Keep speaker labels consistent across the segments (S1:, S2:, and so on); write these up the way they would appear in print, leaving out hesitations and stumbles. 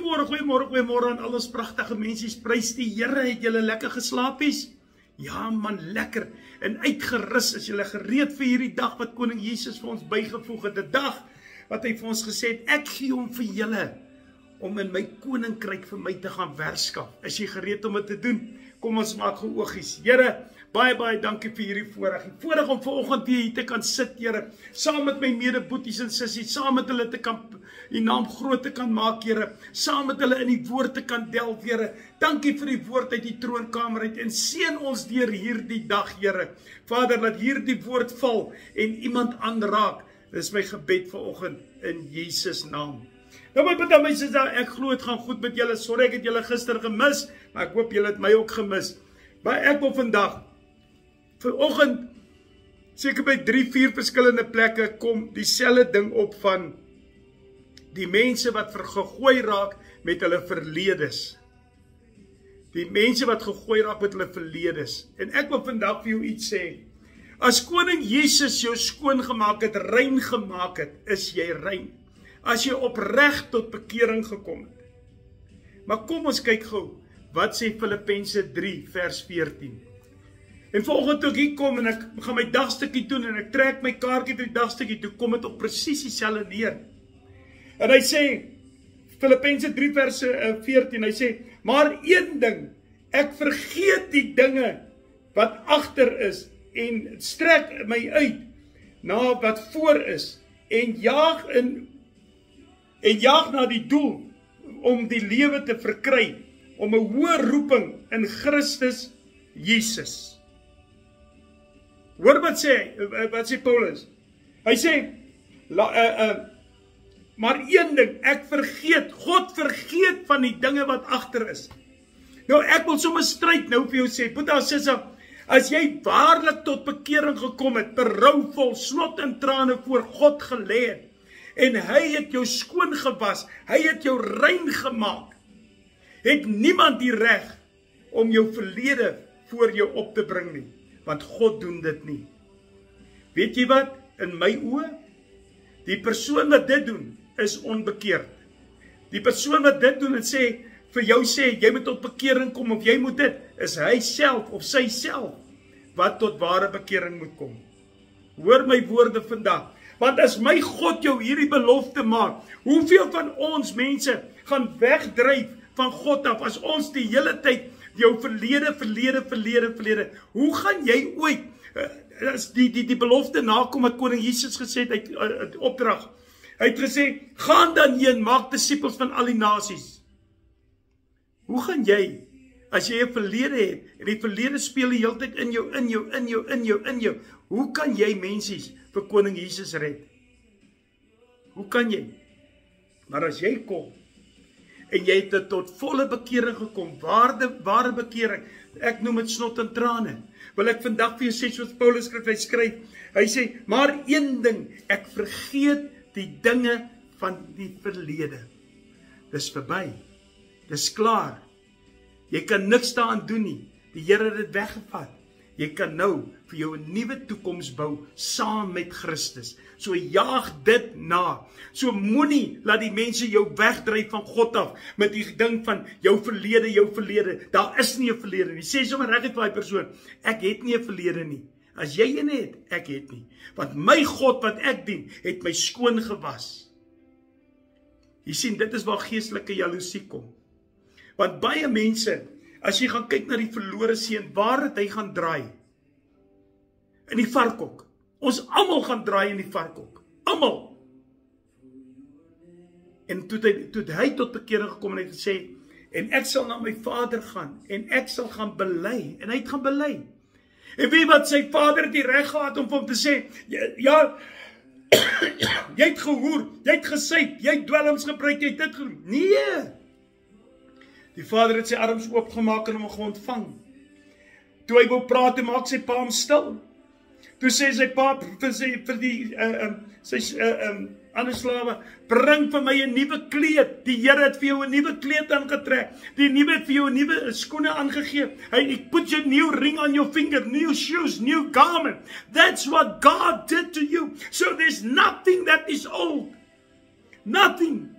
S1: Goeiemôre aan al ons pragtige mensies. Prys die Here, het julle lekker geslaapies? Ja man, lekker en uitgerus. Is julle gereed vir hierdie dag wat Koning Jesus vir ons bygevoeg het? 'n Dag wat hy vir ons gesê het, ek gee hom vir julle om in my koninkryk vir my te gaan werskaf. Is jy gereed om dit te doen? Kom ons maak gou oogies. Here, baie dankie vir hierdie voorreg. Die voorreg om vanoggend weer hier te kan sit, Here, saam met my medeboeties en sissies, saam met hulle te kan die naam groot te kan maak, Here, saam met hulle in die woord te kan delf, Here. Dankie vir die woord uit die troonkamer uit en seën ons deur hierdie dag, Here. Vader, laat hierdie woord val en iemand aanraak. Dis my gebed vanoggend in Jesus naam. Nou my broer, my suster, ek glo dit gaan goed met julle. Sorry ek het julle gister gemis, maar ek hoop julle het my ook gemis. Maar ek wil vanoggend seker by 3-4 verskillende plekke kom dieselfde ding op van die mense wat gegooi raak met hulle verledes. Die mense wat gegooi raak met hulle verledes. En ek wil vandag vir jou iets sê. As Koning Jesus jou skoon gemaak het, rein gemaak het, is jy rein. As jy opreg tot bekering gekom het. Maar kom ons kyk gou, wat sê Filippense 3 vers 14. En vanoggend toe ek hier kom en ek gaan my dagstukkie doen en ek trek my kaartjie vir die dagstukkie toe, kom dit op presies dieselfde neer. En hy sê, Filippense 3 vers 14, hy sê, maar een ding, ek vergeet die dinge wat agter is en strek my uit na wat voor is en jaag na die doel om die lewe te verkry, om 'n hoë roeping in Christus Jesus. Hoor wat sê Paulus? Hy sê, maar een ding, ek vergeet, God vergeet van die dinge wat agter is. Nou ek wil sommer stryd nou vir jou sê, Boeta, sissa, as jy waarlik tot bekering gekom het, berouvol, snot en trane voor God gelê het, en hy het jou skoon gewas, hy het jou rein gemaak, het niemand die reg om jou verlede voor jou op te bring nie, want God doen dit nie. Weet jy wat? In my oë, die persoon wat dit doen, is onbekeerd. Die persoon wat dit doen en vir jou sê, jy moet tot bekering kom, of jy moet dit, is hy self, of sy self, wat tot ware bekering moet kom. Hoor my woorde vandag, want as my God jou hierdie belofte maak, hoeveel van ons mense gaan wegdryf van God af, as ons die hele tyd jou verlede, hoe gaan jy ooit, as die belofte nakom wat Koning Jesus gesê het, uit opdrag, hy het gesê, gaan dan heen, maak disippels van al die nasies. Hoe gaan jy, as jy 'n verlede het, en die verlede speel die hele tyd in jou, hoe kan jy mensies vir Koning Jesus red? Hoe kan jy? Maar as jy kom, en jy het tot volle bekering gekom, ware bekering, ek noem dit snot en trane, wil ek vandag vir jou sê, soos Paulus skryf, hy sê, maar een ding, ek vergeet die dinge van die verlede. Dis verby, dis klaar, jy kan niks daaraan doen nie, die Here het dit weggevat. Jy kan nou vir jou 'n nuwe toekoms bou saam met Christus. So jaag dit na. So moenie laat die mense jou wegdryf van God af met die ding van jou verlede. Daar is nie 'n verlede nie. Sê sommer reg vir daai persoon, ek het nie 'n verlede nie. As jy een het, ek het nie. Want my God wat ek dien, het my skoon gewas. Jy sien, dit is waar geestelike jaloesie kom. Want baie mense, as jy gaan kyk na die verlore seun, waar het hy gaan draai? In die varkhok. Ons almal gaan draai in die varkhok. Almal. En toe hy tot bekering gekom en hy het gesê, en ek sal na my Vader gaan, en ek sal gaan bely, en hy het gaan bely. En weet wat, sy Vader het die reg gehad om vir hom te sê, ja, jy het gehoer, jy het gesuip, jy het dwelms gebruik, jy het dit gedoen. Nee! Die Vader het sy arms oopgemaak en hom geontvang. Toe hy wou praat, toe maak sy pa hom stil. Toe sê sy pa vir die ander slawe, bring vir my 'n nuwe kleed. Die Here het vir jou 'n nuwe kleed aangetrek. Die nuwe het vir jou 'n nuwe skoene aangegee. Hy put your new ring on your finger, new shoes, new garment. That's what God did to you. So there's nothing that is old. Nothing.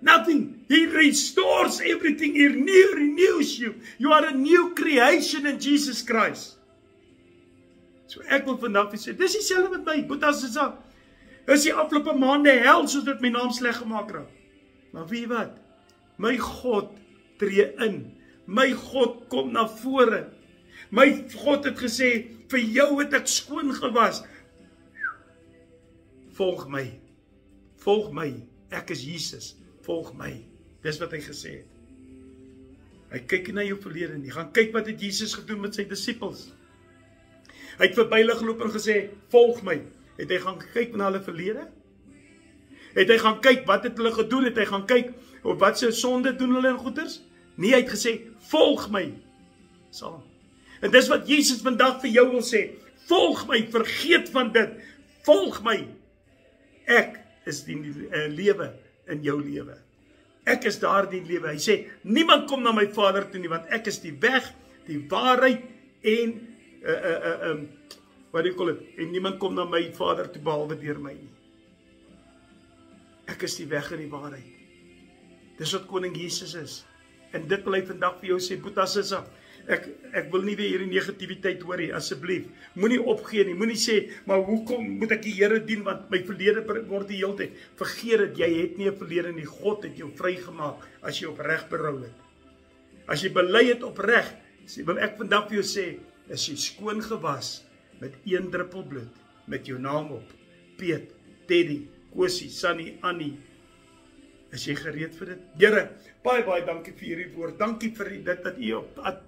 S1: Nothing. He restores everything. He renews you. You are a new creation in Jesus Christ. So ek wil vandag sê, dis dieselfde met my, Boetas is die afgelope maande hel, soos dit my naam sleg gemaak raak. Maar weet wat? My God tree in. My God kom na vore. My God het gesê, vir jou het ek skoon gewas. Volg my. Volg my. Ek is Jesus. Volg my. Dis wat hy gesê het. Hy kyk nie na jou verlede nie. Gaan kyk wat het Jesus gedoen met sy disippels. Hy het verby hulle geloop en gesê, volg my. Het hy gaan kyk na hulle verlede? Het hy gaan kyk wat het hulle gedoen? Het hy gaan kyk op wat se sonde doen hulle in goeders? Nee, hy het gesê, volg my. Saam. En dis wat Jesus vandag vir jou wil sê. Volg my, vergeet van dit. Volg my. Ek is die lewe in jou lewe. Ek is daar die lewe. Hy sê, niemand kom na my Vader toe nie, want ek is die weg, die waarheid en wat do you call it? En niemand kom na my Vader toe behalwe deur my nie. Ek is die weg en die waarheid. Dis wat koning Jesus is. En dit wil hy vandag vir jou sê, Boetas Sissa, ek wil nie weer hierdie negativiteit hoor nie, asseblief. Moenie opgee nie, moenie sê, maar hoekom moet ek die Here dien, want my verlede word die hele tyd. Vergeet dit, jy het nie 'n verlede nie, God het jou vrygemaak, as jy opreg berou het. As jy bely het opreg, wil ek vandag vir jou sê, is jy skoon gewas, met 1 druppel bloed, met jou naam op, Piet, Teddy, Kosie, Sunny, Annie, is jy gereed vir dit? Here, baie dankie vir hierdie woord, dankie vir dit dat u op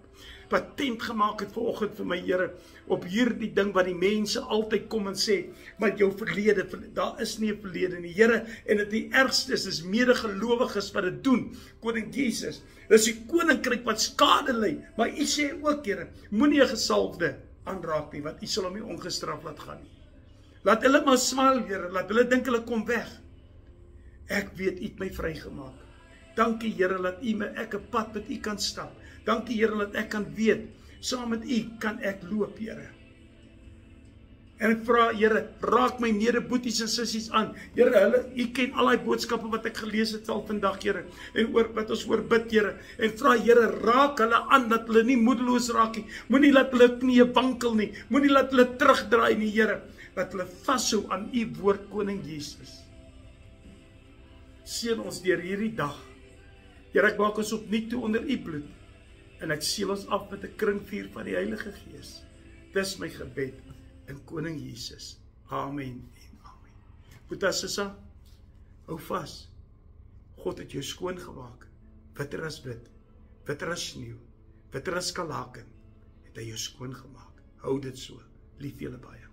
S1: patent gemaak het vanoggend vir my Here, op hierdie ding wat die mense altyd kom en sê, maar jou verlede, daar is nie 'n verlede nie, Here, en dit die ergste is medegelowiges wat dit doen, koning Jesus, dis die koninkryk wat skade ly, maar u sê ook, Here, moenie 'n gesalfde aanraak nie, want u sal hom nie ongestraf laat gaan nie. Laat hulle maar smaal, Here, laat hulle dink hulle kom weg. Ek weet, u het my vrygemaak. Dankie, Here, dat ek 'n pad met u kan stap. Dankie, Here, dat ek kan weet, saam met u kan ek loop, Here. En ek vra, Here, raak my medeboeties en sissies aan. Here, u ken al die boodskappe wat ek gelees het al vandag, Here, en wat ons oor bid, Here, en vra, Here, raak hulle aan, dat hulle nie moedeloos raak nie, moenie laat hulle knie wankel nie, moenie laat hulle terugdraai nie, Here, dat hulle vashou aan u woord, koning Jesus. Seën ons deur hierdie dag. Here, ek maak ons opnuut toe onder u bloed, en ek seël ons af met 'n kringvuur van die Heilige Gees. Dis my gebed in koning Jesus. Amen en amen. Boetas Sissa, hou vas. God het jou skoon gemaak, witter as wit, witter as sneeu, witter as skalaken, het hy jou skoon gemaak. Hou dit so. Lief julle baie.